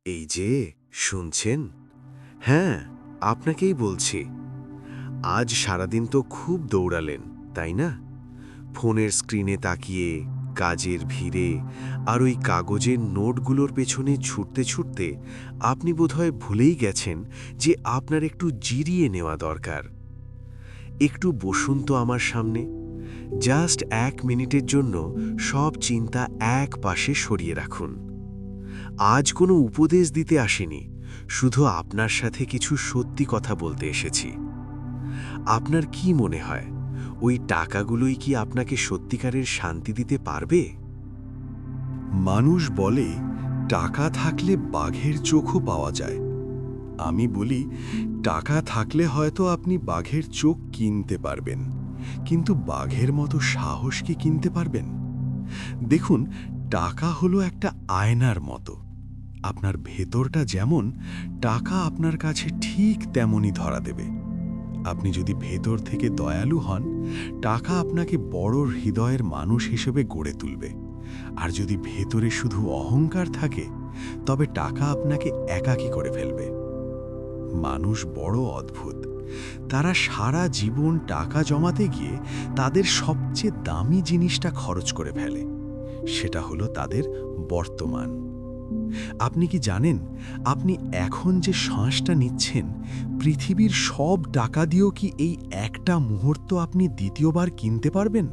এই যে শুনছেন, হ্যাঁ, আপনাকেই বলছি। আজ সারাদিন তো খুব দৌড়ালেন, তাই না? ফোনের স্ক্রিনে তাকিয়ে, কাজের ভিড়ে আর ওই কাগজের নোটগুলোর পেছনে ছুটতে ছুটতে আপনি বোধহয় ভুলেই গেছেন যে আপনার একটু জিরিয়ে নেওয়া দরকার। একটু বসুন তো আমার সামনে। জাস্ট 1 মিনিটের জন্য সব চিন্তা এক পাশে সরিয়ে রাখুন। আজ কোনো উপদেশ দিতে আসিনি, শুধু আপনার সাথে কিছু সত্যি কথা বলতে এসেছি। আপনার কি মনে হয়, ওই টাকাগুলোই কি আপনাকে সত্যিকারের শান্তি দিতে পারবে? মানুষ বলে টাকা থাকলে বাঘের চোখও পাওয়া যায়। আমি বলি টাকা থাকলে হয়তো আপনি বাঘের চোখ কিনতে পারবেন, কিন্তু বাঘের মতো সাহস কি কিনতে পারবেন? দেখুন, টাকা হলো একটা আয়নার মতো। আপনার ভেতরটা যেমন, টাকা আপনার কাছে ঠিক তেমনই ধরা দেবে। আপনি যদি ভেতর থেকে দয়ালু হন, টাকা আপনাকে বড় হৃদয়ের মানুষ হিসেবে গড়ে তুলবে। আর যদি ভেতরে শুধু অহংকার থাকে, তবে টাকা আপনাকে একাকী করে ফেলবে। মানুষ বড় অদ্ভুত। তারা সারা জীবন টাকা জমাতে গিয়ে তাদের সবচেয়ে দামি জিনিসটা খরচ করে ফেলে। সেটা হলো তাদের বর্তমান। আপনি কি জানেন, আপনি এখন যে শ্বাসটা নিচ্ছেন, পৃথিবীর সব টাকা দিয়েও কি এই একটা মুহূর্ত আপনি দ্বিতীয়বার কিনতে পারবেন?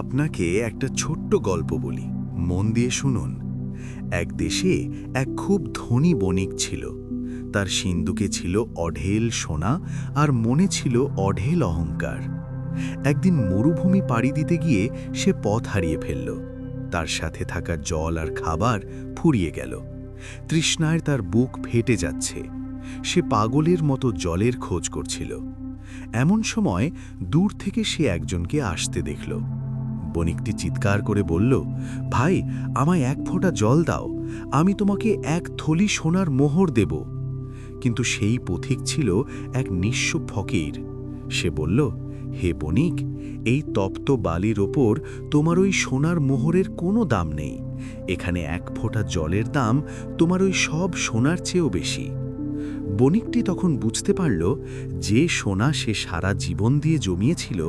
আপনাকে একটা ছোট্ট গল্প বলি, মন দিয়ে শুনুন। এক দেশে এক খুব ধনী বণিক ছিল। তার সিন্দুকে ছিল অঢেল সোনা আর মনে ছিল অঢেল অহংকার। একদিন মরুভূমি পাড়ি দিতে গিয়ে সে পথ হারিয়ে ফেলল। তার সাথে থাকা জল আর খাবার ফুরিয়ে গেল। তৃষ্ণায় তার বুক ফেটে যাচ্ছে। সে পাগলের মতো জলের খোঁজ করছিল। এমন সময় দূর থেকে সে একজনকে আসতে দেখল। বণিকটি চিৎকার করে বলল, ভাই, আমায় 1 ফোঁটা জল দাও, আমি তোমাকে 1 থলি সোনার মোহর দেব। কিন্তু সেই পথিক ছিল এক নিঃস্ব ফকির। সে বলল, হে বণিক, এই তপ্ত বালির ওপর তোমার ওই সোনার মোহরের কোনো দাম নেই। এখানে 1 ফোঁটা জলের দাম তোমার ওই সব সোনার চেয়েও বেশি। বণিকটি তখন বুঝতে পারল, যে সোনা সে সারা জীবন দিয়ে জমিয়েছিল,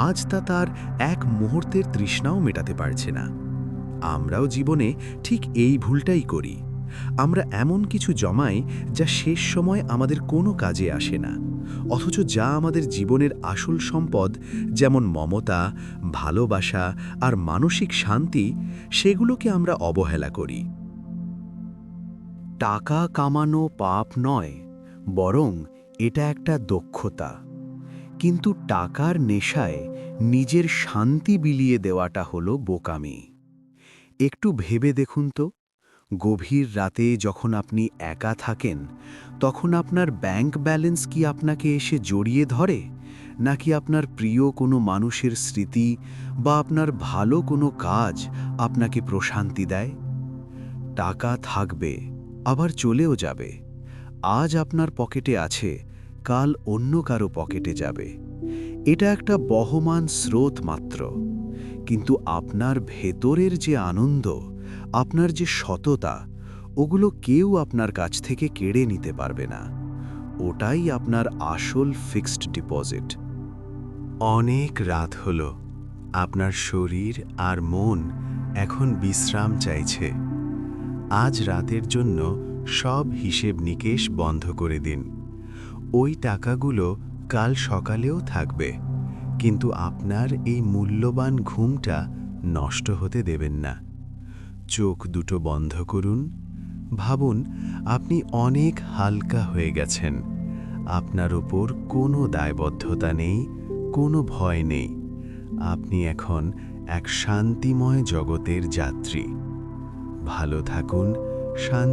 আজ তা তার এক মুহূর্তের তৃষ্ণাও মেটাতে পারছে না। আমরাও জীবনে ঠিক এই ভুলটাই করি। আমরা এমন কিছু জমাই যা শেষ সময় আমাদের কোনো কাজে আসে না, অথচ যা আমাদের জীবনের আসল সম্পদ, যেমন মমতা, ভালোবাসা আর মানসিক শান্তি, সেগুলোকে আমরা অবহেলা করি। টাকা কামানো পাপ নয়, বরং এটা একটা দক্ষতা। কিন্তু টাকার নেশায় নিজের শান্তি বিলিয়ে দেওয়াটা হলো বোকামি। একটু ভেবে দেখুন তো, গভীর রাতে যখন আপনি একা থাকেন, তখন আপনার ব্যাংক ব্যালেন্স কি আপনাকে এসে জড়িয়ে ধরে, নাকি আপনার প্রিয় কোনো মানুষের স্মৃতি বা আপনার ভালো কোনো কাজ আপনাকে প্রশান্তি দেয়? টাকা থাকবে, আবার চলেও যাবে। আজ আপনার পকেটে আছে, কাল অন্য কারো পকেটে যাবে। এটা একটা বহমান স্রোত মাত্র। কিন্তু আপনার ভেতরের যে আনন্দ, আপনার যে সততা, ওগুলো কেউ আপনার কাছ থেকে কেড়ে নিতে পারবে না। ওটাই আপনার আসল ফিক্সড ডিপোজিট। অনেক রাত হলো, আপনার শরীর আর মন এখন বিশ্রাম চাইছে। আজ রাতের জন্য সব হিসেব নিকেশ বন্ধ করে দিন। ওই টাকাগুলো কাল সকালেও থাকবে, কিন্তু আপনার এই মূল্যবান ঘুমটা নষ্ট হতে দেবেন না। চোখ দুটো বন্ধ করুন, ভাবুন আপনি অনেক হালকা হয়ে গেছেন। আপনার ওপর কোনো দায়বদ্ধতা নেই, কোনো ভয় নেই। আপনি এখন এক শান্তিময় জগতের যাত্রী। ভালো থাকুন, শান্তি